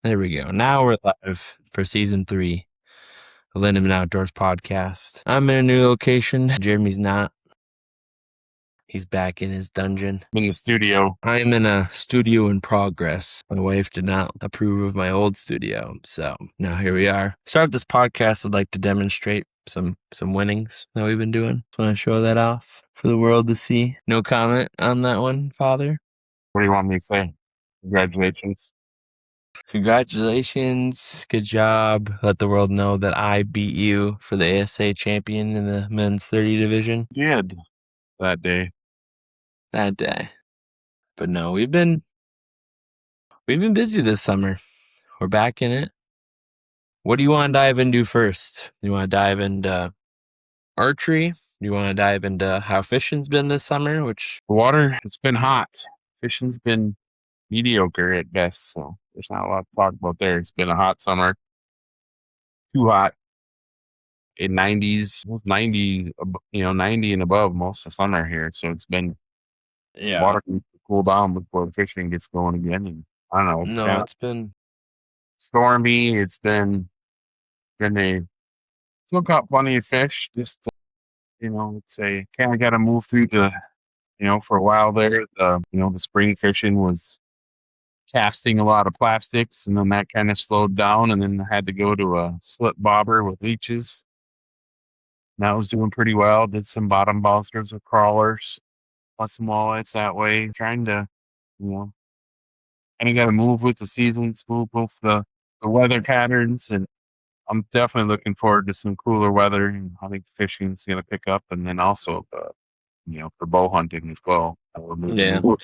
There we go. Now we're live for season 3 of Lindemann Outdoors Podcast. I'm in a new location. Jeremy's not. He's back in his dungeon. In the studio. I'm in a studio in progress. My wife did not approve of my old studio, so now here we are. Start this podcast, I'd like to demonstrate some winnings that we've been doing. Just want to show that off for the world to see. No comment on that one, Father? What do you want me to say? Congratulations. Congratulations. Good job. Let the world know that I beat you for the ASA champion in the men's 30 division Did that day. that day. But no, we've been busy this summer. We're back in it. What do you want to dive into first? You want to dive into archery? You want to dive into how fishing's been this summer? Which The water, it's been hot. Fishing's been mediocre at best, so there's not a lot to talk about there. It's been a hot summer. Too hot. In 90s, almost 90, 90 and above most of the summer here. So it's been water can cool down before the fishing gets going again. And I don't know. It's been stormy. It's been still caught plenty of fish. Just it's a kind of got to move through the, for a while there. The spring fishing was casting a lot of plastics, and then that kind of slowed down, and then I had to go to a slip bobber with leeches. And that was doing pretty well. Did some bottom bouncers with crawlers, caught some walleyes that way. Trying to, kind of got to move with the seasons, move with the weather patterns, and I'm definitely looking forward to some cooler weather. And I think fishing's going to pick up, and then also, for bow hunting as well. Yeah. We're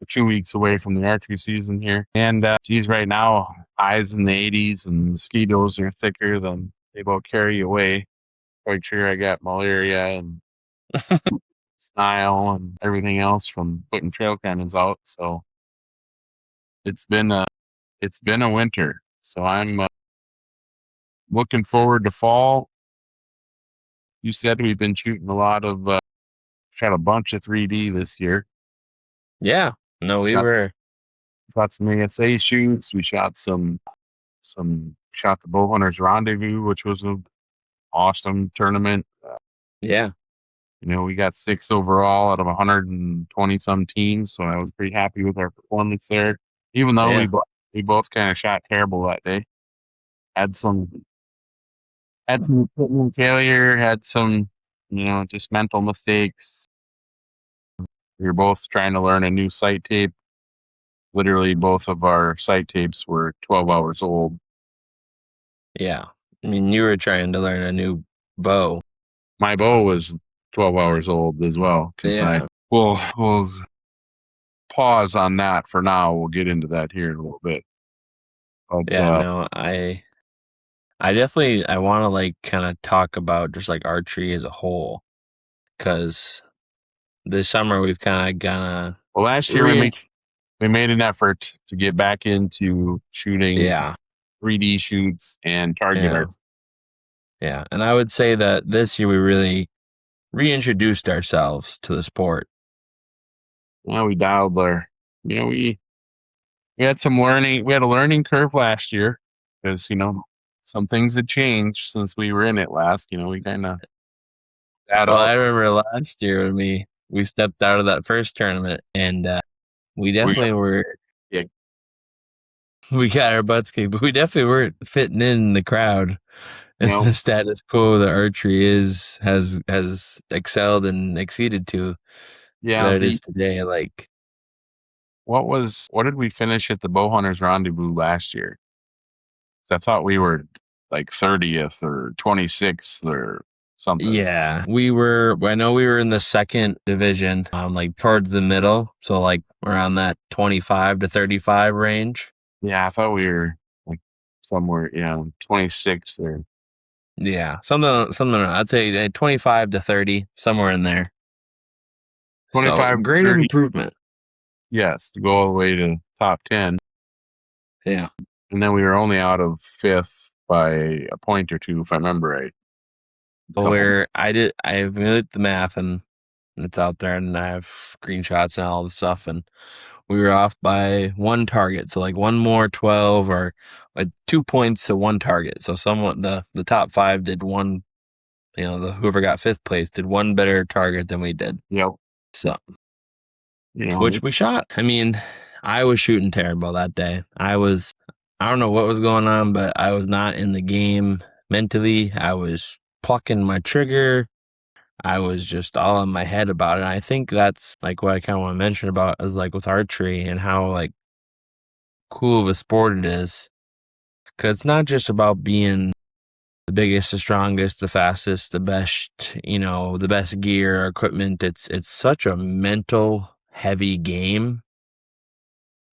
2 weeks away from the archery season here, and right now highs in the 80s, and mosquitoes are thicker than they about carry you away. Quite sure I got malaria and snile and everything else from putting trail cannons out. So it's been a winter. So I'm looking forward to fall. You said we've been shooting a lot of shot a bunch of 3D this year. Yeah. No, we were shot some ASA shoots. We shot shot the Bow Hunters Rendezvous, which was an awesome tournament. Yeah. We got 6 overall out of 120 some teams, so I was pretty happy with our performance there. Even though we both kind of shot terrible that day, had some equipment failure, had some just mental mistakes. We were both trying to learn a new sight tape. Literally, both of our sight tapes were 12 hours old. Yeah, I mean, you were trying to learn a new bow. My bow was 12 hours old as well. Yeah. We'll pause on that for now. We'll get into that here in a little bit. But, I definitely want to kind of talk about just archery as a whole, because this summer we've kind of gonna. Well, last year we made an effort to get back into shooting 3D shoots and target archery. Yeah, and I would say that this year we really reintroduced ourselves to the sport. Yeah, we dialed there. We had some learning. We had a learning curve last year because, some things had changed since we were in it last. We kind of. I remember last year when we stepped out of that first tournament, and we definitely were. Yeah. We got our butts kicked, but we definitely weren't fitting in the crowd. And the status quo that archery has excelled and exceeded to that it is today. What did we finish at the Bow Hunters Rendezvous last year? I thought we were 30th or 26th or something. Yeah, I know we were in the second division, towards the middle. So around that 25 to 35 range. Yeah, I thought we were somewhere, 26th or. Yeah, something. I'd say 25 to 30, somewhere in there. 25, so, great 30. Improvement. Yes, to go all the way to top 10. Yeah, and then we were only out of 5th by a point or two, if I remember right. I looked the math, and it's out there, and I have screenshots and all the stuff, and we were off by one target. So like one more 12 or 2 points to one target. So someone, the top 5 did one, whoever got 5th place did one better target than we did. Yep. So, Which we shot. I mean, I was shooting terrible that day. I don't know what was going on, but I was not in the game mentally. I was plucking my trigger. I was just all in my head about it. And I think that's like what I kind of want to mention about is like with archery and how like cool of a sport it is. Cause it's not just about being the biggest, the strongest, the fastest, the best, the best gear or equipment. It's such a mental heavy game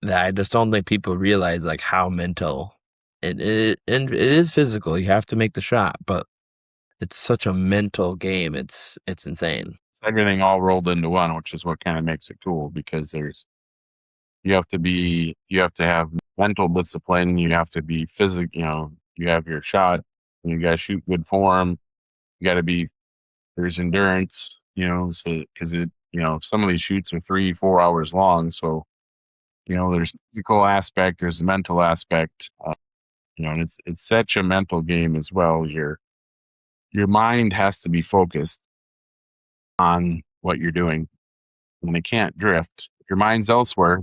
that I just don't think people realize like how mental and it is physical. You have to make the shot, but it's such a mental game. It's insane. it's everything all rolled into one, which is what kind of makes it cool because you have to have mental discipline. You have to be physical. You have your shot. You got to shoot good form. You got to there's endurance. So because some of these shoots are 3-4 hours long. So there's the physical aspect, there's the mental aspect. And it's such a mental game as well. Your mind has to be focused on what you're doing, and it can't drift. If your mind's elsewhere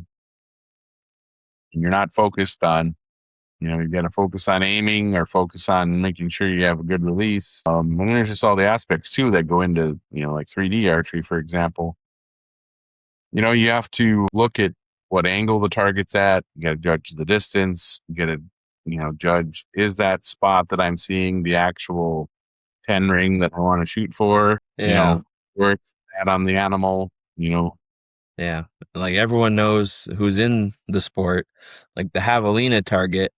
and you're not focused on, you've got to focus on aiming or focus on making sure you have a good release. And there's just all the aspects too that go into, like 3D archery, for example. You have to look at what angle the target's at. You got to judge the distance. You got to, judge, is that spot that I'm seeing the actual 10 ring that I want to shoot for? Yeah. Where it's at on the animal, Yeah. Like everyone knows who's in the sport, like the javelina target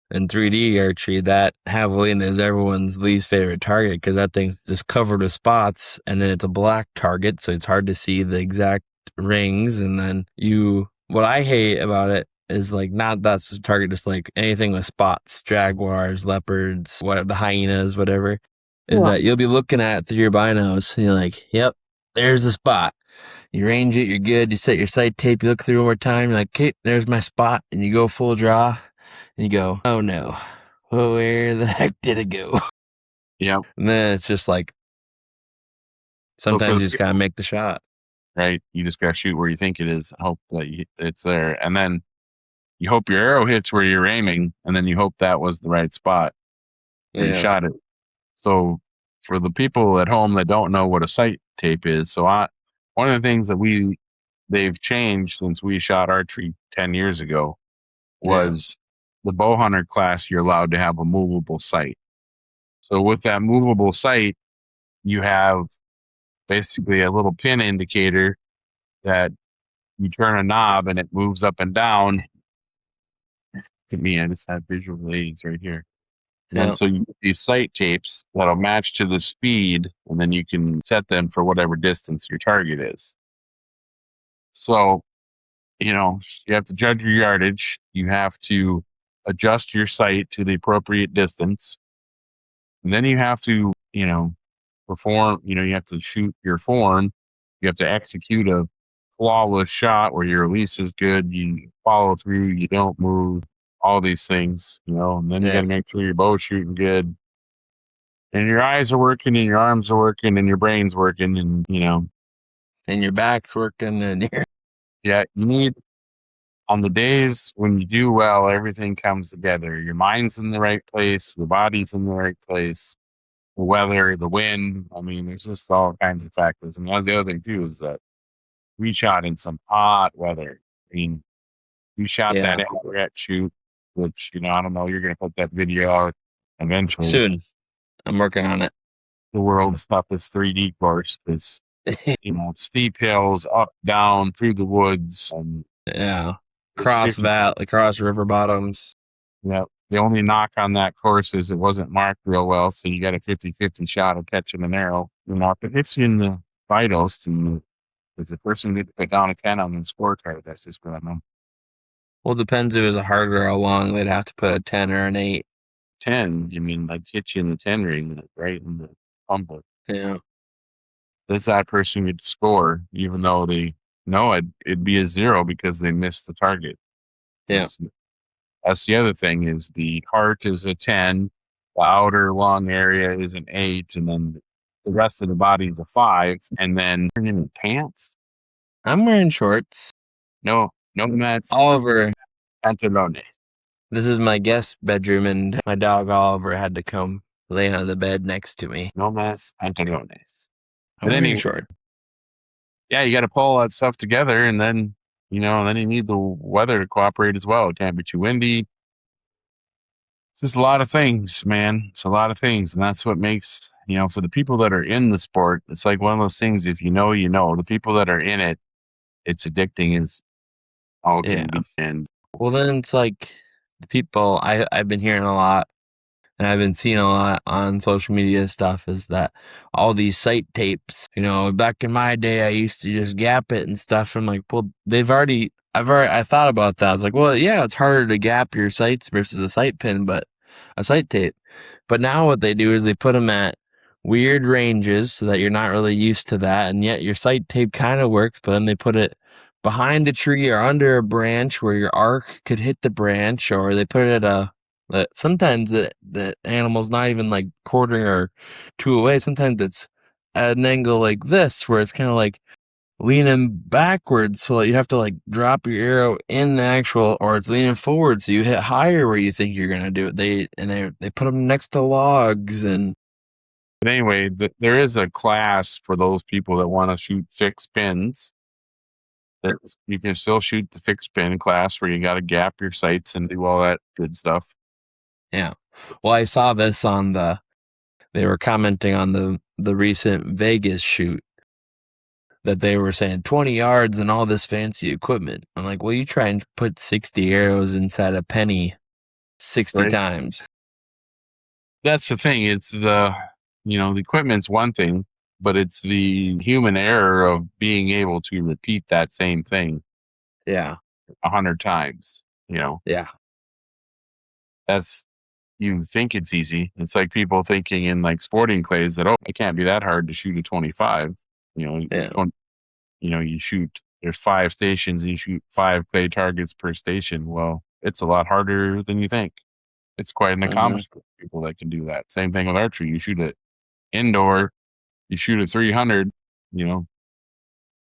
in 3D archery, that javelina is everyone's least favorite target because that thing's just covered with spots and then it's a black target. So it's hard to see the exact rings. And then what I hate about it is like not that specific target, just like anything with spots, jaguars, leopards, whatever, the hyenas, whatever, is that you'll be looking at it through your binos and you're like, yep, there's the spot. You range it, you're good. You set your sight tape, you look through one more time, you're like, okay, there's my spot. And you go full draw and you go, oh no, well, where the heck did it go? Yeah. And then it's just like, sometimes you just gotta make the shot. Right. You just gotta shoot where you think it is, hope that it's there. And then you hope your arrow hits where you're aiming, and then you hope that was the right spot where you shot it. So for the people at home that don't know what a sight tape is, one of the things that they've changed since we shot archery 10 years ago was the bow hunter class, you're allowed to have a movable sight. So with that movable sight, you have basically a little pin indicator that you turn a knob and it moves up and down. Look at me, I just have visual aids right here. And so you get these sight tapes that'll match to the speed, and then you can set them for whatever distance your target is. So, you have to judge your yardage. You have to adjust your sight to the appropriate distance. And then you have to, perform, you have to shoot your form. You have to execute a flawless shot where your release is good. You follow through, you don't move, all these things, and then you got to make sure your bow's shooting good. And your eyes are working, and your arms are working, and your brain's working, and and your back's working, and you need, on the days when you do well, everything comes together. Your mind's in the right place, your body's in the right place, the weather, the wind. I mean, there's just all kinds of factors. And that's the other thing too, is that we shot in some hot weather. I mean, we shot that Everett shoot, which I don't know. You're gonna put that video out eventually. Soon. I'm working on it. The world's toughest 3D course is, steep hills, up, down, through the woods. And cross river bottoms. Yeah. The only knock on that course is it wasn't marked real well, so you got a 50-50 shot of catching an arrow. If it hits you in the vitals, does the person get to put down a 10 on the scorecard? That's just what I know. Well, it depends if it was a hard or a long. They'd have to put a 10 or an 8. 10? You mean I'd hit you in the 10 ring, right in the bumper? Yeah. Does that person get to score, even though they No, it'd be a 0 because they missed the target. Yeah. That's the other thing is the heart is a 10, the outer lung area is an 8, and then the rest of the body is a 5. And then in pants? I'm wearing shorts. No, that's Oliver, pantalones. this is my guest bedroom, and my dog Oliver had to come lay on the bed next to me. No más pantalones. I'm But wearing anyway, shorts. yeah, you got to pull all that stuff together, and then then you need the weather to cooperate as well. It can't be too windy. It's just a lot of things, man. It's a lot of things, and that's what makes for the people that are in the sport, it's like one of those things. If you know, the people that are in it, it's addicting as all Yeah. can be. And Well, then it's like the people I've been hearing a lot, and I've been seeing a lot on social media stuff, is that all these sight tapes, back in my day, I used to just gap it and stuff. I'm like, well, I thought about that. I was like, well, yeah, it's harder to gap your sights versus a sight pin, but a sight tape. But now what they do is they put them at weird ranges so that you're not really used to that, and yet your sight tape kind of works, but then they put it behind a tree or under a branch where your arc could hit the branch, or they put it at sometimes the animal's not even like quartering or two away. Sometimes it's at an angle like this where it's kind of like leaning backwards, so you have to like drop your arrow in the actual, or it's leaning forward so you hit higher where you think you're gonna do it. They put them next to logs. And but anyway, there is a class for those people that want to shoot fixed pins. You can still shoot the fixed pin class where you got to gap your sights and do all that good stuff. Yeah. Well, I saw this they were commenting on the recent Vegas shoot, that they were saying 20 yards and all this fancy equipment. I'm like, well, you try and put 60 arrows inside a penny 60 Right. times. That's the thing. It's the equipment's one thing, but it's the human error of being able to repeat that same thing Yeah. 100 times. Yeah. That's, you think it's easy. It's like people thinking in like sporting clays that, it can't be that hard to shoot a 25. Yeah. You shoot, there's 5 stations and you shoot 5 clay targets per station. Well, it's a lot harder than you think. It's quite an accomplishment for people that can do that. Same thing with archery. You shoot it indoor, you shoot a 300,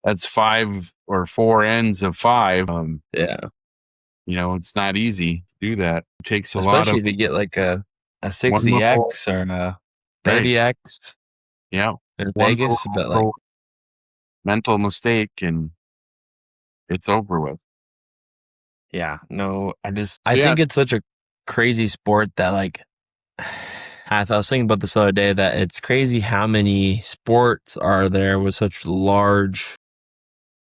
that's 5 or 4 ends of 5. Yeah. It's not easy to do that. It takes a lot Especially of if you get like a 60X or a 30X. Yeah. In One Vegas, but like, mental mistake and it's over with. yeah, no, I think it's such a crazy sport that like, I was thinking about this the other day, that it's crazy how many sports are there with such large,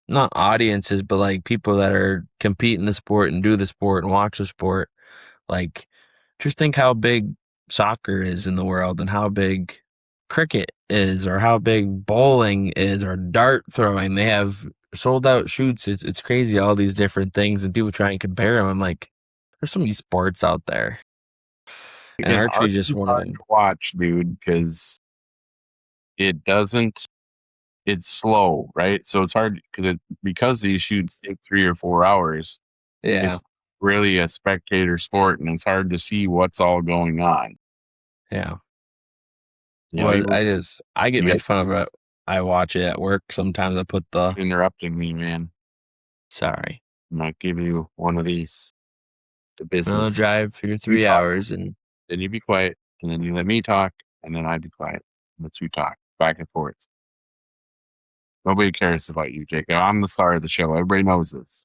not audiences, but like people that are compete in the sport and do the sport and watch the sport. Like, just think how big soccer is in the world, and how big cricket is, or how big bowling is, or dart throwing. They have sold out shoots. It's crazy, all these different things, and people try and compare them. I'm like, there's so many sports out there, and archery is just one of hard them. to watch, dude, because it's slow, right? So it's hard because these shoots take 3 or 4 hours. Yeah, It's really a spectator sport, and it's hard to see what's all going on. yeah. You Well, I get made fun of it. I watch it at work sometimes. I put the interrupting me, man. sorry. I might give you one of these. The I'll business. drive for your You 3 talk. hours, and Then you be quiet, and then you let me talk, and then I be quiet. Let's you talk back and forth. Nobody cares about you, Jacob. I'm the star of the show. Everybody knows this.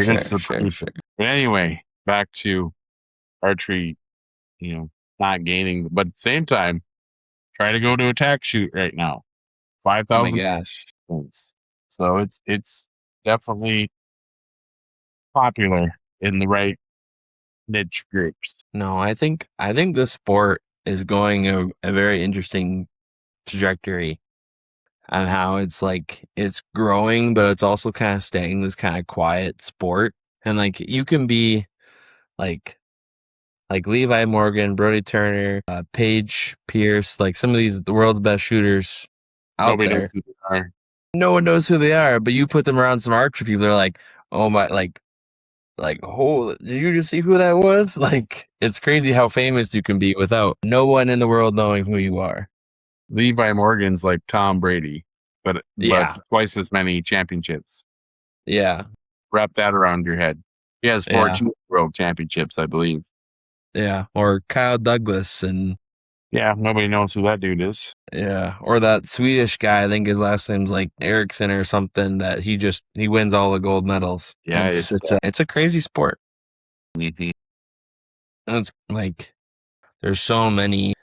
sure. But anyway, back to archery. Not gaining, but at the same time, try to go to a tack shoot right now. Oh my 5,000 gosh. points. So it's definitely popular in the right niche groups. No, I think the sport is going a very interesting trajectory, on how it's like it's growing, but it's also kind of staying this kind of quiet sport. And like, you can be like Levi Morgan, Brody Turner, Paige Pierce, like some of the world's best shooters out Nobody there. knows who they are. no one knows who they are, but you put them around some archer people, they're like, oh my, oh, did you just see who that was? Like, it's crazy how famous you can be without no one in the world knowing who you are. Levi Morgan's like Tom Brady, but Yeah. twice as many championships. Yeah. Wrap that around your head. He has 14 world championships, I believe. Yeah. Or Kyle Douglas and yeah, nobody knows who that dude is. Yeah. Or that Swedish guy, I think his last name's like Eriksson or something, that he wins all the gold medals. Yeah, it's a crazy sport. Mm-hmm. It's like there's so many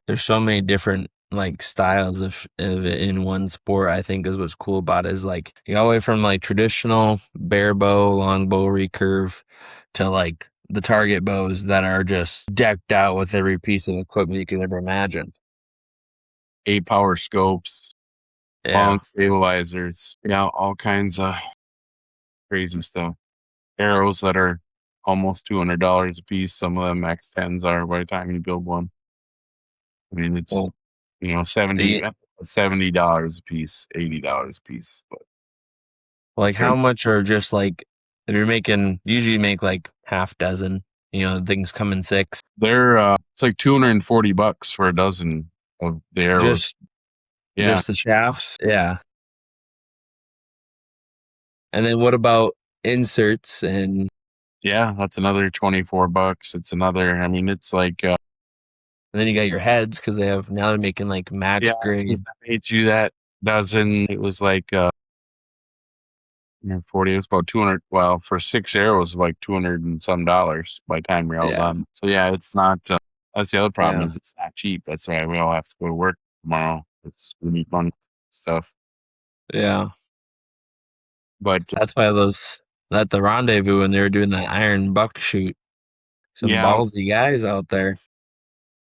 different like styles of it in one sport. I think is what's cool about it, is like you go away from like traditional bare bow, long bow recurve to like the target bows that are just decked out with every piece of equipment you could ever imagine. 8-power scopes, long stabilizers, all kinds of crazy stuff. Arrows that are almost $200 a piece. Some of them X10s are by the time you build one. I mean, it's $70 a piece, $80 a piece. But like how much are just like, if you're making, usually make like half dozen, things come in 6. They're it's like $240 for a dozen of the arrows. Just the shafts. Yeah. And then what about inserts? And yeah, that's another $24. It's another, I mean, it's like and then you got your heads, because now they're making like match grade. I made you that dozen. It was like 40. It was about 200. Well, for 6 arrows, like $200 and some by the time you're all done. So yeah, it's not. That's the other problem, is it's not cheap. That's why we all have to go to work tomorrow. It's really fun stuff. Yeah, but that's why at the rendezvous when they were doing that iron buck shoot, some ballsy guys out there.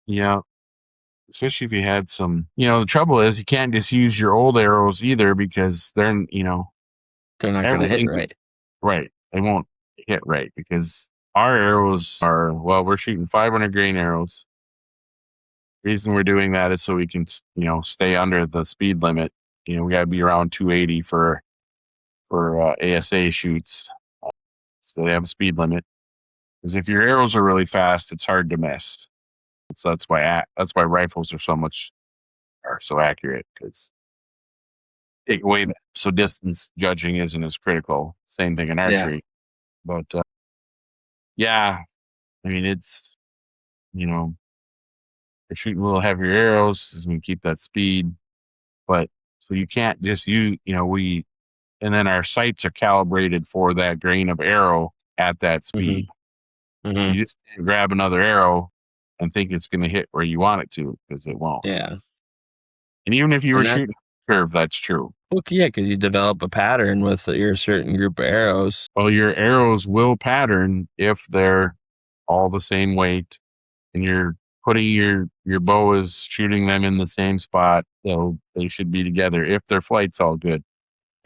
Yeah, especially if you had some. The trouble is you can't just use your old arrows either, because they're not going to hit right. Right, they won't hit right, because our arrows are, we're shooting 500 grain arrows. The reason we're doing that is so we can, stay under the speed limit. We got to be around 280 for ASA shoots. So they have a speed limit. Because if your arrows are really fast, it's hard to miss. So that's why rifles are so accurate, because take away that. So distance judging isn't as critical. Same thing in archery. But I mean, it's, you're shooting a little heavier arrows as we keep that speed. But so you can't just use, and then our sights are calibrated for that grain of arrow at that speed. Mm-hmm. So you just can't grab another arrow and think it's going to hit where you want it to, because it won't. Yeah. And even if you were shooting a curve, that's true. Well, yeah, because you develop a pattern with your certain group of arrows. Well, your arrows will pattern if they're all the same weight, and you're putting your bow is shooting them in the same spot. So they should be together if their flight's all good.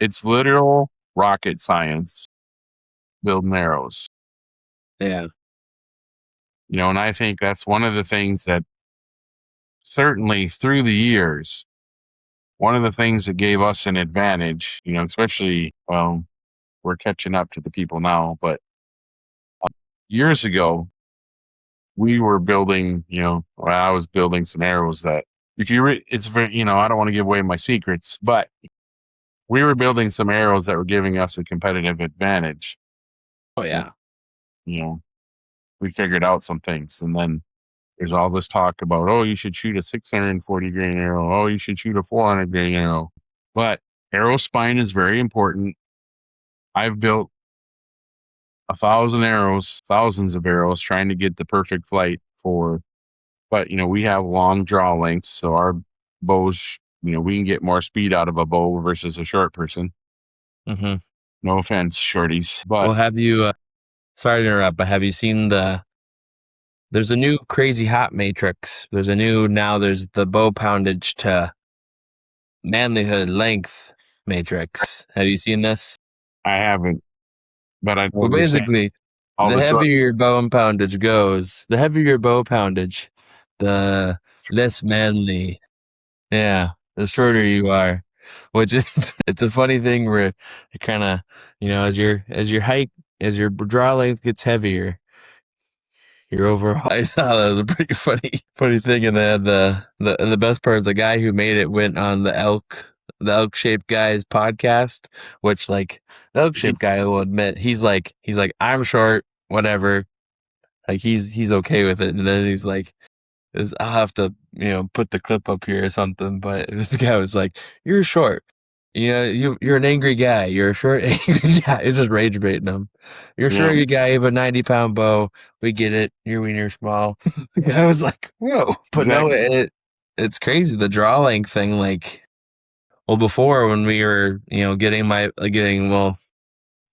It's literal rocket science building arrows. Yeah. And I think that's one of the things that certainly through the years, one of the things that gave us an advantage, especially, we're catching up to the people now, but years ago, we were building, I was building some arrows that it's very, I don't want to give away my secrets, but we were building some arrows that were giving us a competitive advantage. Oh yeah. We figured out some things, and then there's all this talk about, oh, you should shoot a 640 grain arrow. Oh, you should shoot a 400 grain arrow. But arrow spine is very important. I've built thousands of arrows trying to get the perfect flight but we have long draw lengths. So our bows, we can get more speed out of a bow versus a short person. Mm-hmm. No offense, shorties. But have you, sorry to interrupt, but have you seen there's a new crazy hot matrix. There's the bow poundage to manlyhood length matrix. Have you seen this? I haven't. But basically, the heavier your bow poundage goes, the heavier your bow poundage, the less manly. Yeah, the shorter you are. which is it's a funny thing where it kind of, as your draw length gets heavier, your overall. I thought that was a pretty funny thing. And then the best part is the guy who made it went on the elk shaped guy's podcast, which like the elk shaped guy will admit he's like I'm short, whatever. Like he's okay with it, and then he's like, I'll have to put the clip up here or something. But the guy was like, "You're short, you're an angry guy. You're a short angry guy." It's just rage baiting him. You're a short angry guy. You have a 90-pound bow. We get it. Your wiener small. The guy was like, "Whoa!" But Exactly. no, it's crazy the draw length thing. Like, well, before when we were getting well.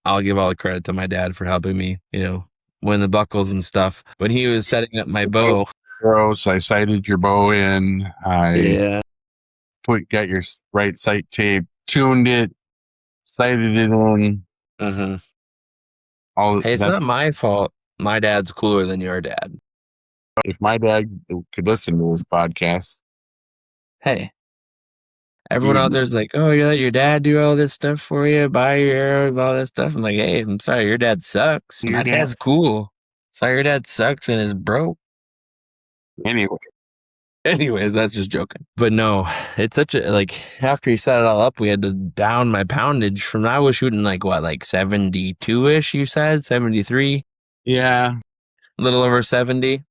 I'll give all the credit to my dad for helping me, win the buckles and stuff. When he was setting up my bow. Arrows, I sighted your bow in. I got your right sight tape, tuned it, sighted it in. Mm-hmm. Hey, it's not my fault. My dad's cooler than your dad. If my dad could listen to this podcast. Hey. Everyone out there's like, oh, you let your dad do all this stuff for you, buy your arrow, all this stuff. I'm like, hey, I'm sorry, your dad sucks. My dad's cool. Sorry, your dad sucks and is broke. Anyways, that's just joking. But no, it's such a, like, after he set it all up, we had to down my poundage from, I was shooting like 72-ish, you said? 73? Yeah. A little over 70?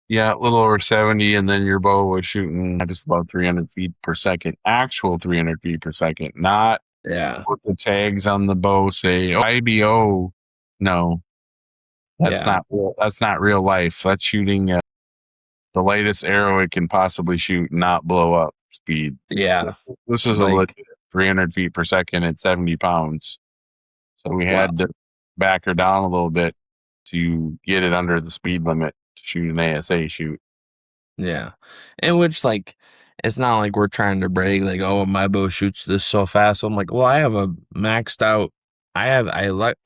Yeah, a little over 70, and then your bow was shooting just about 300 feet per second. Actual 300 feet per second, not what the tags on the bow say. Oh, IBO. No, that's not real life. That's shooting the lightest arrow it can possibly shoot, not blow up speed. Yeah, this is a legit 300 feet per second at 70 pounds. So we had to back her down a little bit to get it under the speed limit to shoot an ASA shoot. Yeah. And which, like, it's not like we're trying to brag, like, oh, my bow shoots this so fast. So I'm like, well, I have a maxed out.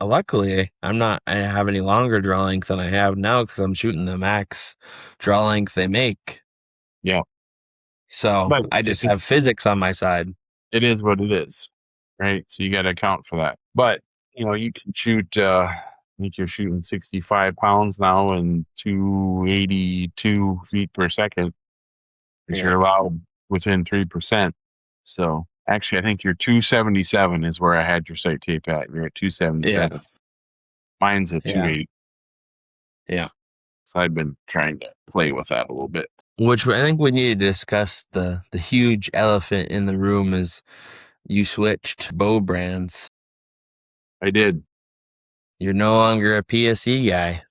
Luckily, I don't have any longer draw length than I have now because I'm shooting the max draw length they make. Yeah. So I just have physics on my side. It is what it is, right? So you got to account for that. But, you can shoot, I think you're shooting 65 pounds now and 282 feet per second. Because you're allowed within 3%. So actually, I think you're 277 is where I had your sight tape at. You're at 277. Yeah. Mine's at 280. Yeah. So I've been trying to play with that a little bit. Which I think we need to discuss the huge elephant in the room is you switched bow brands. I did. You're no longer a PSE guy.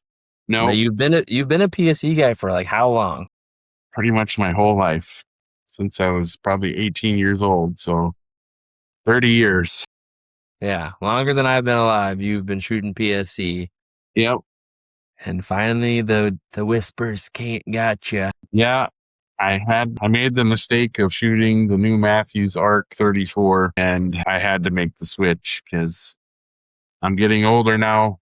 No. Now, you've been a PSE guy for like how long? Pretty much my whole life, since I was probably 18 years old. So 30 years. Yeah. Longer than I've been alive. You've been shooting PSE. Yep. And finally the whispers got you. Yeah. I made the mistake of shooting the new Matthews Arc 34, and I had to make the switch because I'm getting older now.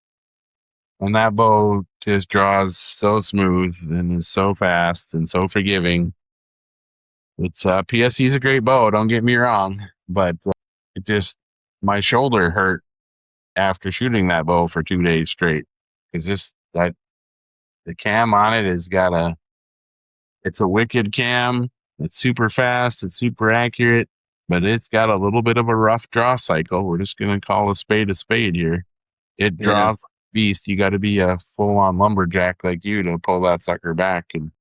And that bow just draws so smooth and is so fast and so forgiving. It's PSE is a great bow, don't get me wrong, but my shoulder hurt after shooting that bow for 2 days straight. Because the cam on it it's a wicked cam. It's super fast. It's super accurate, but it's got a little bit of a rough draw cycle. We're just going to call a spade here. It draws beast. You got to be a full-on lumberjack like you to pull that sucker back. And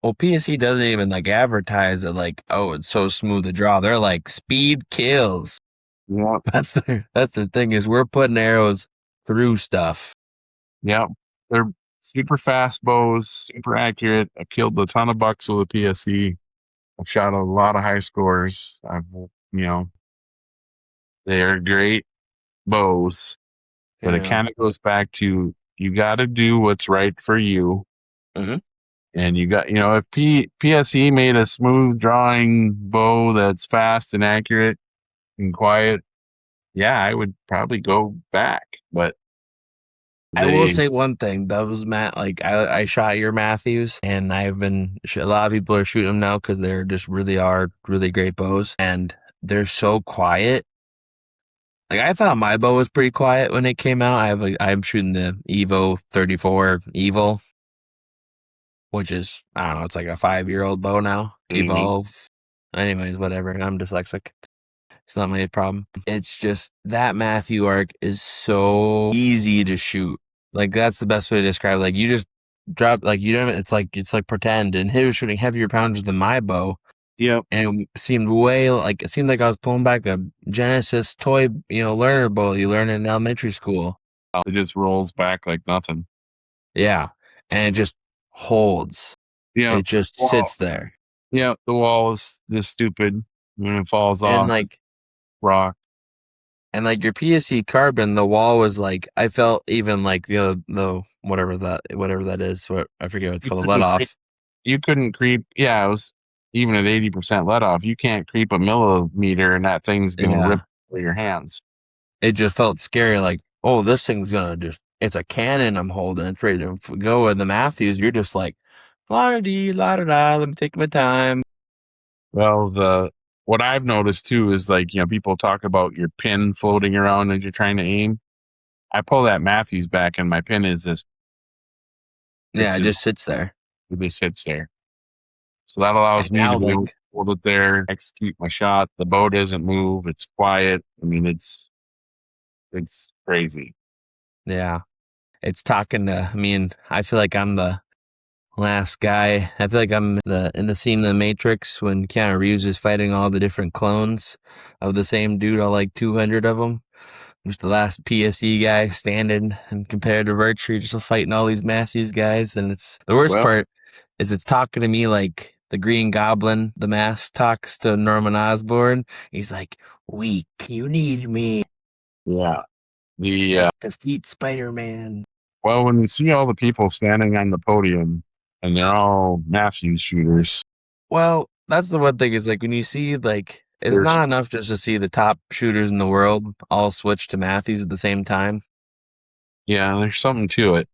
well, PSE doesn't even like advertise it like, oh, it's so smooth to draw. They're like speed kills. Yeah, that's the thing is we're putting arrows through stuff. Yeah, they're super fast bows, super accurate. I killed a ton of bucks with a PSE. I've shot a lot of high scores. They're great bows. But it kind of goes back to you got to do what's right for you. Mm-hmm. And you got, if PSE made a smooth drawing bow that's fast and accurate and quiet, yeah, I would probably go back. But I will say one thing. That was I shot your Matthews, and a lot of people are shooting them now because they're just really great bows. And they're so quiet. Like I thought my bow was pretty quiet when it came out. I'm shooting the Evo 34 Evil, which is I don't know, it's like a 5-year-old bow now. Evolve. Anyways, whatever. I'm dyslexic. It's not my problem. It's just that Matthew arc is so easy to shoot. Like that's the best way to describe it. Like you just drop like you don't it's like pretend, and he was shooting heavier pounders than my bow. Yep. And it seemed like I was pulling back a Genesis toy, learner bow you learn in elementary school. It just rolls back like nothing. Yeah. And it just holds. Yeah. It just sits there. Yeah, the wall is just stupid when it falls And off. like Rock. And like your PSC carbon, the wall was like I felt even like the whatever that is. What I forget what it's called, the let off. You couldn't creep. Yeah, it was even at 80% let off. You can't creep a millimeter, and that thing's gonna rip through your hands. It just felt scary. Like, oh, this thing's gonna it's a cannon I'm holding. It's ready to go. With the Matthews, you're just like, la da dee, la da da. Let me take my time. Well, what I've noticed too is like, people talk about your pin floating around as you're trying to aim. I pull that Matthews back and my pin is just. Yeah, it just sits there. It just sits there. So that allows me to be able to hold it there, execute my shot. The bow doesn't move. It's quiet. I mean, it's crazy. Yeah. It's talking to me, and I feel like I'm the last guy. I feel like I'm in the scene of The Matrix when Keanu Reeves is fighting all the different clones of the same dude, all like 200 of them. Just the last PSE guy standing, and compared to Archery, just fighting all these Matthews guys. And it's the worst part is it's talking to me like the Green Goblin, the mask talks to Norman Osborn. He's like, "Weak, you need me." Yeah. Defeat Spider-Man. Well, when you see all the people standing on the podium and they're all Matthews shooters. Well, that's the one thing is like when you see like it's not enough just to see the top shooters in the world all switch to Matthews at the same time. Yeah, there's something to it.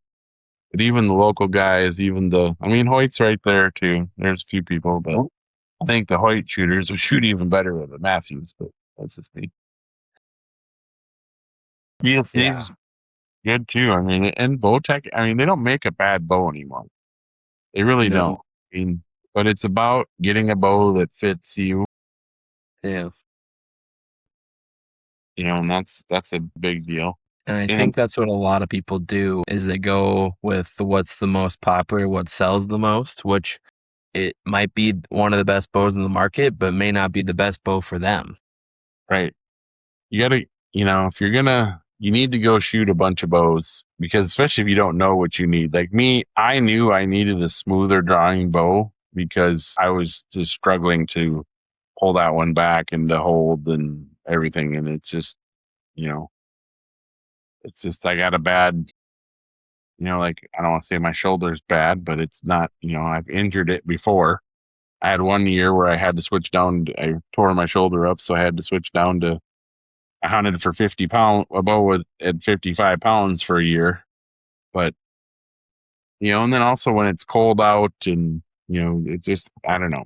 But even the local guys, Hoyt's right there too. There's a few people, but I think the Hoyt shooters would shoot even better with the Matthews, but that's just me. Yeah. Good too. I mean, and Bowtech, they don't make a bad bow anymore. They really don't. But it's about getting a bow that fits you. Yeah. And that's a big deal. And I think that's what a lot of people do is they go with what's the most popular, what sells the most, which it might be one of the best bows in the market, but may not be the best bow for them. Right. You gotta, if you're gonna, you need to go shoot a bunch of bows because especially if you don't know what you need. Like me, I knew I needed a smoother drawing bow because I was just struggling to pull that one back and to hold and everything. And it's just, I got a bad, like, I don't want to say my shoulder's bad, but it's not, I've injured it before. I had one year where I had to switch down. I tore my shoulder up. So I had to switch down to, I hunted for 50 pound, a bow at 55 pounds for a year. But, and then also when it's cold out and, it just, I don't know.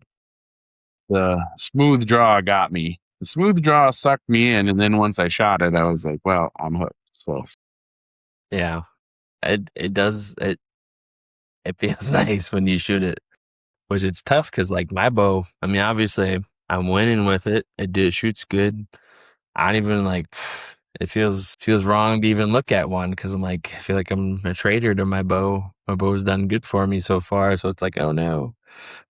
The smooth draw got me. The smooth draw sucked me in. And then once I shot it, I was like, well, I'm hooked. So, yeah, it does. It feels nice when you shoot it, which it's tough because like my bow, obviously I'm winning with it. It shoots good. I don't even like, it feels wrong to even look at one because I'm like, I feel like I'm a traitor to my bow. My bow's done good for me so far. So it's like, oh no.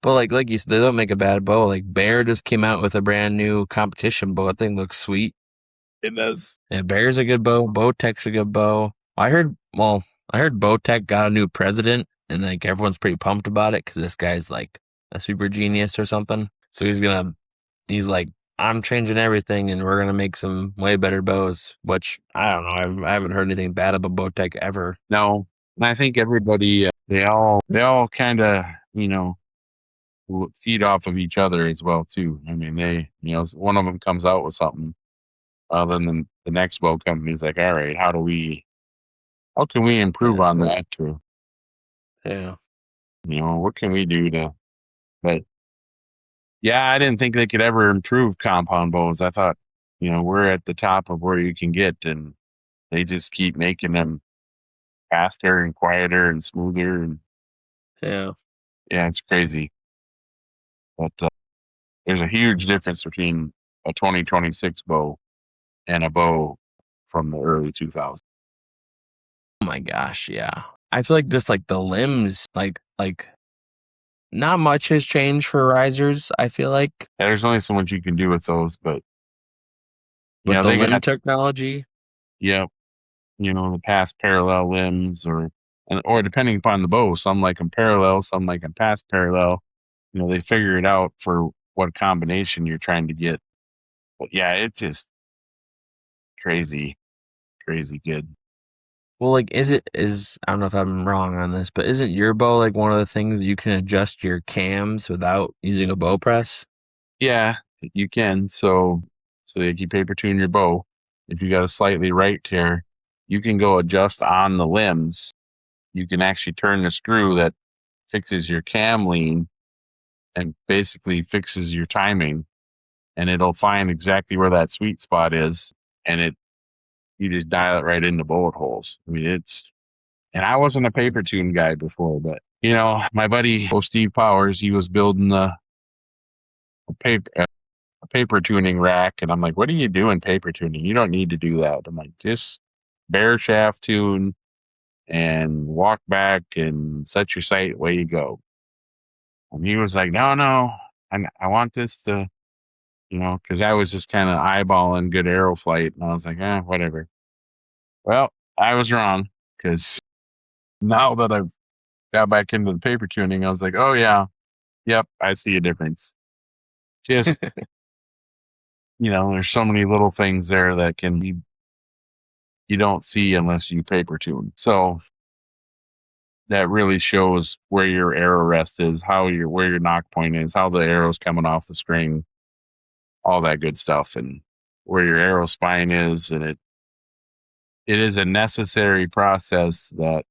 But like you said, they don't make a bad bow. Like Bear just came out with a brand new competition bow. That thing looks sweet. It does. Yeah, Bear's a good bow. Bowtech's a good bow. I heard Bowtech got a new president and like everyone's pretty pumped about it because this guy's like a super genius or something. So he's like, I'm changing everything and we're going to make some way better bows, which I don't know. I haven't heard anything bad about Bowtech ever. No. And I think everybody, they all kind of, feed off of each other as well too. They, one of them comes out with something, then the next bow company is like, all right, how can we improve on that too? Yeah. What can we do but Yeah, I didn't think they could ever improve compound bows. I thought, we're at the top of where you can get, and they just keep making them faster and quieter and smoother. And Yeah. yeah, it's crazy. But there's a huge difference between a 2026 bow and a bow from the early 2000s. Oh my gosh, yeah. I feel like just like the limbs, like not much has changed for risers, I feel like. Yeah, there's only so much you can do with those, but But the they limb got, technology, yeah, the past parallel limbs or depending upon the bow, some like them parallel, some like them past parallel. They figure it out for what combination you're trying to get. But yeah, it's just crazy, crazy good. well, like, I don't know if I'm wrong on this, but isn't your bow like one of the things that you can adjust your cams without using a bow press? Yeah, you can. So like you paper tune your bow. If you got a slightly right tear, you can go adjust on the limbs. You can actually turn the screw that fixes your cam lean and basically fixes your timing, and it'll find exactly where that sweet spot is, and you just dial it right into bullet holes. I mean, and I wasn't a paper tune guy before, but my buddy Steve Powers, he was building a paper tuning rack, and I'm like, what are you doing paper tuning? You don't need to do that. I'm like, just bare shaft tune and walk back and set your sight, away you go. And he was like, no, I want this to, because I was just kind of eyeballing good arrow flight, and I was like, whatever. Well, I was wrong, because now that I've got back into the paper tuning, I was like, oh yeah, yep, I see a difference. Just there's so many little things there that you don't see unless you paper tune. So that really shows where your arrow rest is, where your knock point is, how the arrow's coming off the string, all that good stuff, and where your arrow spine is. And it is a necessary process that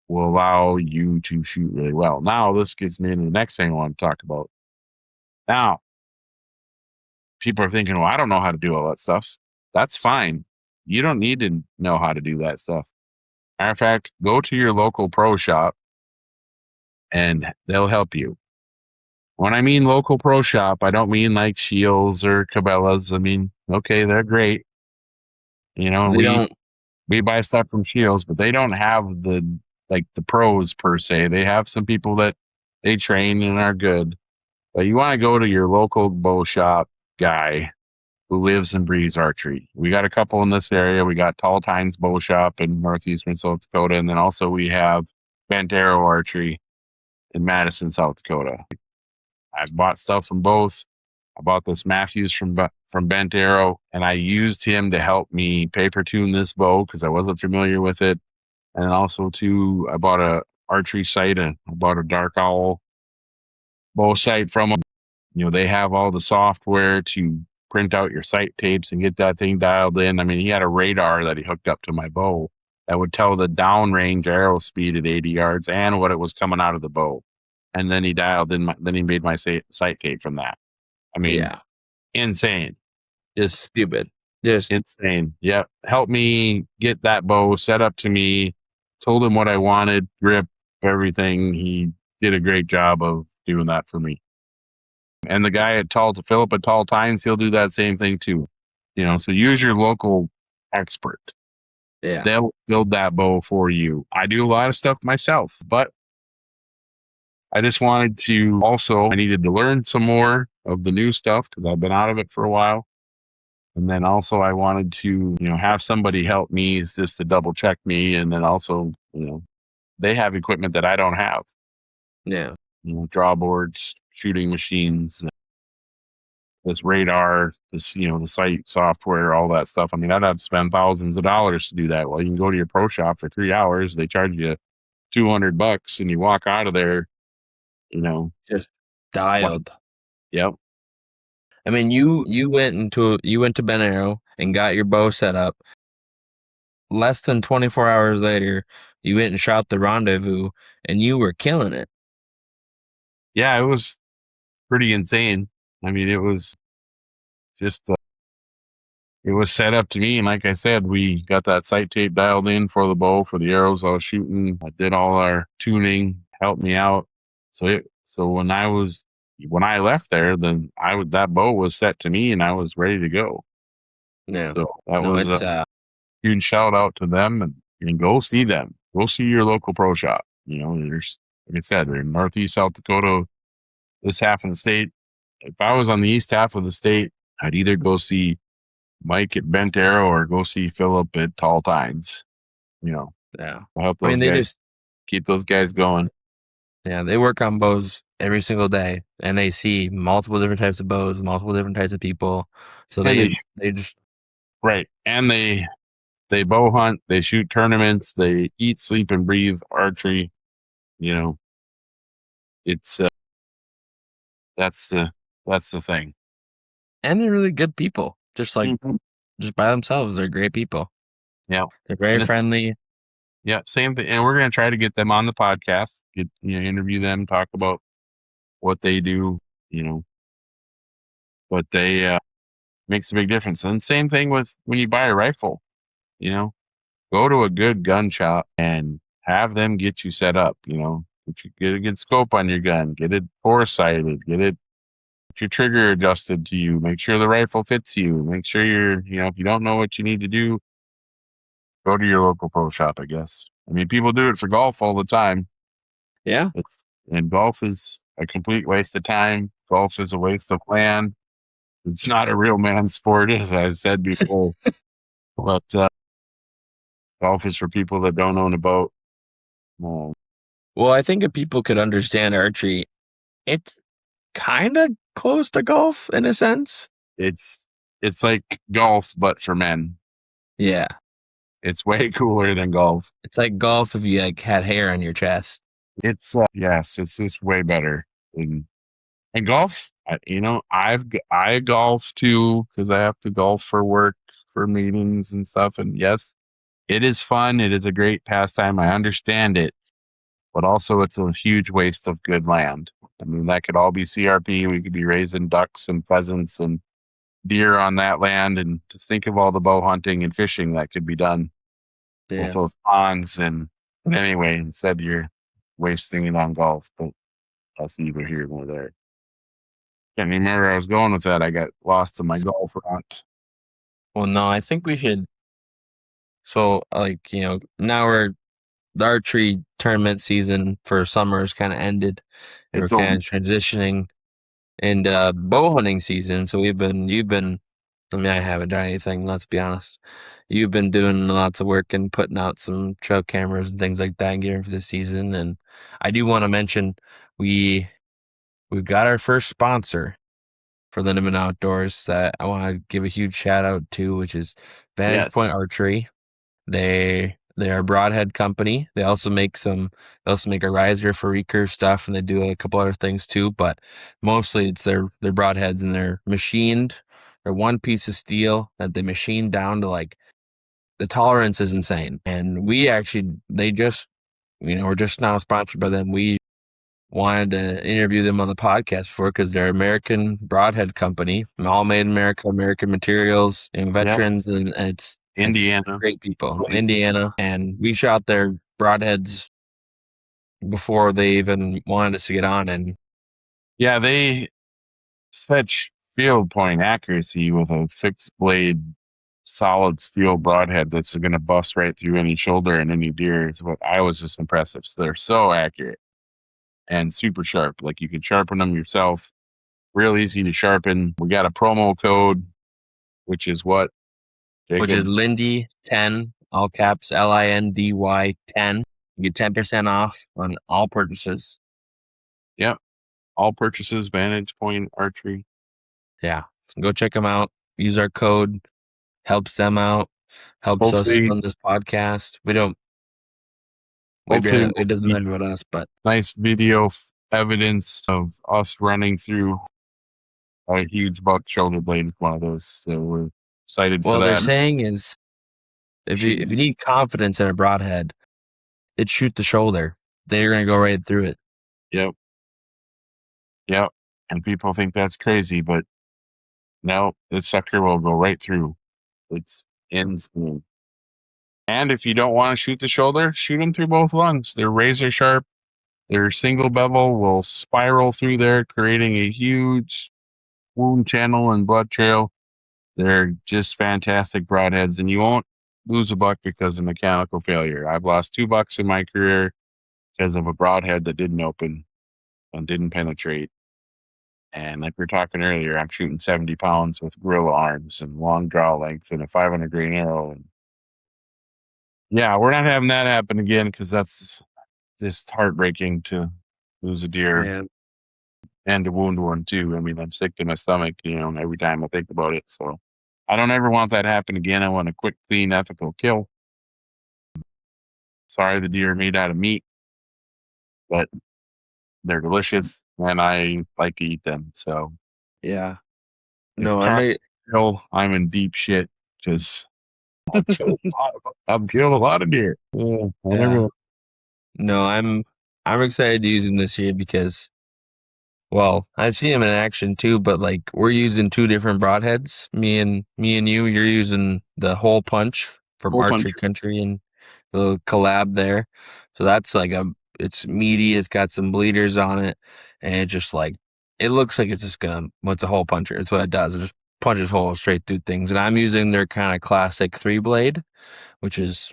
will allow you to shoot really well. Now, this gets me into the next thing I want to talk about. Now, people are thinking, well, I don't know how to do all that stuff. That's fine. You don't need to know how to do that stuff. Matter of fact, go to your local pro shop and they'll help you. When I mean local pro shop, I don't mean like Shields or Cabela's. I mean, okay, they're great. They don't. We buy stuff from Shields, but they don't have the pros per se. They have some people that they train and are good. But you want to go to your local bow shop guy who lives and breathes archery. We got a couple in this area. We got Tall Tines Bow Shop in northeastern South Dakota, and then also we have Bent Arrow Archery in Madison, South Dakota. I bought stuff from both. I bought this Matthews from Bent Arrow, and I used him to help me paper tune this bow because I wasn't familiar with it. And also, too, I bought a archery sight, and I bought a Dark Owl bow sight from them. They have all the software to print out your sight tapes and get that thing dialed in. I mean, he had a radar that he hooked up to my bow that would tell the downrange arrow speed at 80 yards and what it was coming out of the bow. And then he dialed in, then he made my sight tape from that. I mean, Yeah, insane. just stupid. Just Insane. Yeah. Help me get that bow set up to me. Told him what I wanted, grip, everything. He did a great job of doing that for me. And the guy at Philip at Tall Tines, he'll do that same thing too. So use your local expert. yeah, They'll build that bow for you. I do a lot of stuff myself, but I just wanted to I needed to learn some more of the new stuff because I've been out of it for a while. And then also I wanted to, have somebody help me just to double check me. And then also, they have equipment that I don't have. yeah. Draw boards, shooting machines, this radar, the sight software, all that stuff. I mean, I'd have to spend thousands of dollars to do that. Well, you can go to your pro shop for 3 hours. They charge you $200 and you walk out of there, Just dialed. Yep. I mean, you went to Ben Arrow and got your bow set up. Less than 24 hours later, you went and shot the Rendezvous, and you were killing it. Yeah, it was pretty insane. I mean, it was just it was set up to me, and like I said, we got that sight tape dialed in for the bow for the arrows I was shooting. I did all our tuning, helped me out. So when I left there, then that bow was set to me, and I was ready to go. Yeah. So that No, was it's a huge shout out to them, and go see them. Go see your local pro shop. You know, there's like I said, they're in Northeast South Dakota, this half of the state. If I was on the east half of the state, I'd either go see Mike at Bent Arrow or go see Philip at Tall Tines. You know, yeah. I'll help I mean, those guys keep those guys going. they work on bows every single day, and they see multiple different types of bows, multiple different types of people. So And they just right, and they bow hunt, they shoot tournaments, they eat, sleep, and breathe archery. You know, it's that's the thing. and they're really good people. Just like Mhm. just by themselves, they're great people. Yeah, They're very and it's friendly. yeah, same thing. And we're gonna try to get them on the podcast, interview them, talk about what they do. You know, but they makes a big difference. And same thing with when you buy a rifle. You know, go to a good gun shop and have them get you set up. You know, get a good scope on your gun, get it four sighted, get your trigger adjusted to you, make sure the rifle fits you, make sure if you don't know what you need to do, go to your local pro shop, I guess. I mean, people do it for golf all the time. Yeah. And golf is a complete waste of time. Golf is a waste of land. It's not a real man sport, as I said before. But golf is for people that don't own a boat. Um, Well, I think if people could understand archery, it's kind of close to golf in a sense. it's it's like golf, but for men. Yeah. It's way cooler than golf. It's like golf if you like had hair on your chest. It's yes, it's just way better. And golf, I golf too because I have to golf for work, for meetings and stuff. And yes, it is fun. It is a great pastime. I understand it, but also it's a huge waste of good land. I mean, that could all be CRP. We could be raising ducks and pheasants and deer on that land, and just think of all the bow hunting and fishing that could be done with Yeah. those ponds. But anyway, instead you're wasting it on golf. But that's neither here nor there. Can't remember where I was going with that. I got lost in my golf route. Well, no, I think we should. So, like, now the archery tournament season for summer is kind of ended, and we're It's kind over. of transitioning into bow hunting season. So you've been, I mean, I haven't done anything, let's be honest. You've been doing lots of work and putting out some trail cameras and things like that and getting for the season. And I do want to mention we've got our first sponsor for Lindemann Outdoors that I want to give a huge shout out to, which is Vantage Point Yes. Archery. They're a broadhead company. They also make a riser for recurve stuff, and they do a couple other things too. But mostly it's their broadheads, and they're machined. They're one piece of steel that they machine down to like the tolerance is insane. And we're just now sponsored by them. We wanted to interview them on the podcast before because they're American broadhead company, all made in America, American materials, and Yep. veterans, and it's Indiana. great people, Right. Indiana, and we shot their broadheads before they even wanted us to get on. And Yeah, they such field point accuracy with a fixed blade, solid steel broadhead that's going to bust right through any shoulder and any deer is what I was just impressive. So they're so accurate and super sharp. Like you can sharpen them yourself. Real easy to sharpen. We got a promo code, which is what, which is Jacob? Lindy 10, all caps LINDY 10. You get 10% off on all purchases. Yep. All purchases, Vantage Point Archery. Yeah, go check them out. Use our code. Helps them out. Helps us Hopefully, run this podcast. hopefully It doesn't matter about us, but nice video evidence of us running through a huge buck shoulder blade with one of those. So we're excited for what they're that. saying is if you need confidence in a broadhead, it shoot the shoulder. They're gonna go right through it. Yep. Yep. And people think that's crazy, but no, this sucker will go right through. It's insane. And if you don't want to shoot the shoulder, shoot them through both lungs. They're razor sharp. Their single bevel will spiral through there, creating a huge wound channel and blood trail. They're just fantastic broadheads, and you won't lose a buck because of mechanical failure. I've lost 2 bucks in my career because of a broadhead that didn't open and didn't penetrate. And like we were talking earlier, I'm shooting 70 pounds with gorilla arms and long draw length and a 500 grain arrow. And yeah, we're not having that happen again because that's just heartbreaking to lose a deer. Yeah. And to wound one too. I mean, I'm sick to my stomach, every time I think about it. So I don't ever want that to happen again. I want a quick, clean, ethical kill. Sorry, the deer are made out of meat, but they're delicious and I like to eat them. So Yeah. if No, I'm in deep shit because I've killed a lot of deer. Yeah, yeah. No, I'm excited to use them this year because, well, I've seen them in action too, but like we're using 2 different broadheads. Me and you, you're using the hole punch from Hole Archery punch. Country and the collab there. So that's like it's meaty. It's got some bleeders on it, and it just like it looks like it's just gonna. What's a hole puncher? It's what it does. It just punches holes straight through things. And I'm using their kind of classic 3-blade, which is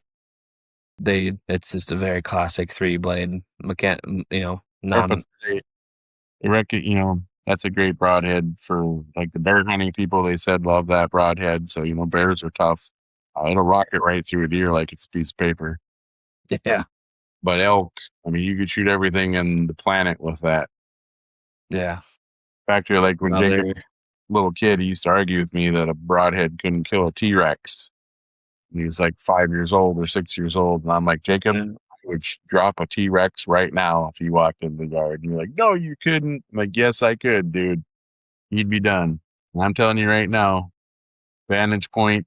it's just a very classic 3-blade non. I reckon, that's a great broadhead for like the bear hunting people. They said love that broadhead. So, bears are tough. It'll rock it right through a deer like it's a piece of paper. Yeah. But elk, I mean, you could shoot everything in the planet with that. Yeah. In fact, like when Jacob was a little kid, he used to argue with me that a broadhead couldn't kill a T-Rex. He was like 5 years old or 6 years old. And I'm like, Jacob, I would drop a T-Rex right now if you walked in the yard. And you're like, no, you couldn't. I'm like, yes, I could, dude. You'd be done. And I'm telling you right now, Vantage Point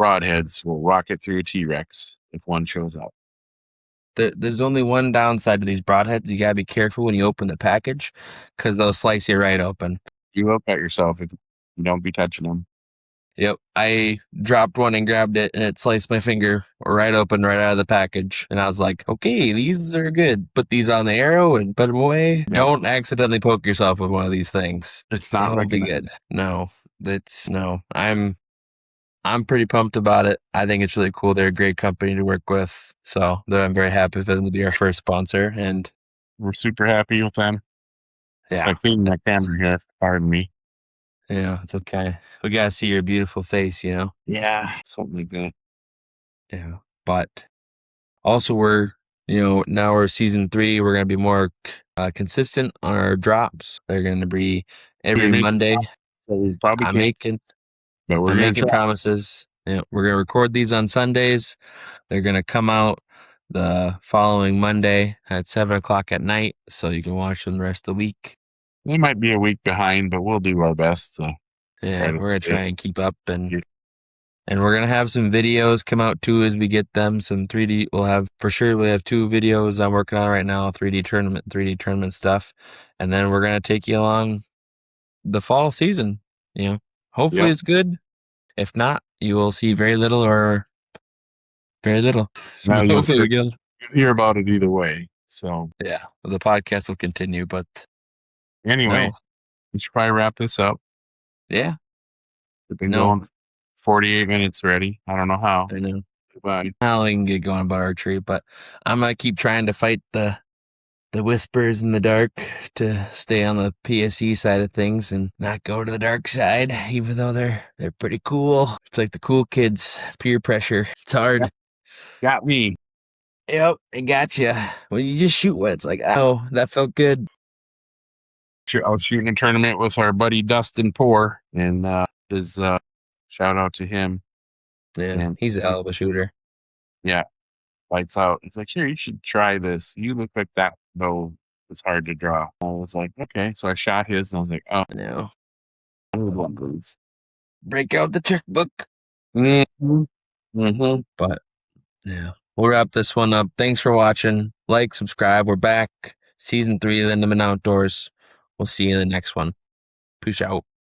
broadheads will rocket through a T-Rex if one shows up. There's only one downside to these broadheads. You gotta be careful when you open the package because they'll slice you right open. You will at yourself if you don't be touching them. Yep, I dropped one and grabbed it, and it sliced my finger right open right out of the package. And I was like, okay, these are good. Put these on the arrow and put them away. Yep. Don't accidentally poke yourself with one of these things. It's not going to be good. No, I'm pretty pumped about it. I think it's really cool. They're a great company to work with. So I'm very happy for them to be our first sponsor. And we're super happy with them. Yeah. I cleaned that camera here. Pardon me. Yeah, it's okay. We got to see your beautiful face, Yeah, something like that. Yeah. But also now we're season 3. We're going to be more consistent on our drops. They're going to be every Monday. So we probably I'm making promises. We're going to record these on Sundays. They're going to come out the following Monday at 7:00 at night, so you can watch them the rest of the week. They might be a week behind, but we'll do our best. We're going to try and keep up, and we're going to have some videos come out too as we get them. Some 3D, we'll have 2 videos I'm working on right now, 3D tournament stuff. And then we're going to take you along the fall season, hopefully It's good. If not, you will see very little or very little. No, you'll hear about it either way. So yeah, the podcast will continue, but anyway, we should probably wrap this up. Yeah. We've been going 48 minutes already. I don't know how. I know. Goodbye. How we can get going about archery, but I'm going to keep trying to fight the whispers in the dark to stay on the PSE side of things and not go to the dark side, even though they're pretty cool. It's like the cool kids, peer pressure. It's hard. Got me. Yep, it got you. When you just shoot one, it's like, oh, that felt good. I was shooting a tournament with our buddy Dustin Poor, and shout out to him. Yeah, and he's a hell of a shooter. Yeah, lights out. He's like, here, you should try this. You look like that, though. It's hard to draw. I was like, okay. So I shot his, and I was like, oh. No. Please. Break out the checkbook. Mm-hmm. Mm-hmm. But, yeah. We'll wrap this one up. Thanks for watching. Like, subscribe. We're back. Season 3 of Lindemann Outdoors. We'll see you in the next one. Peace out.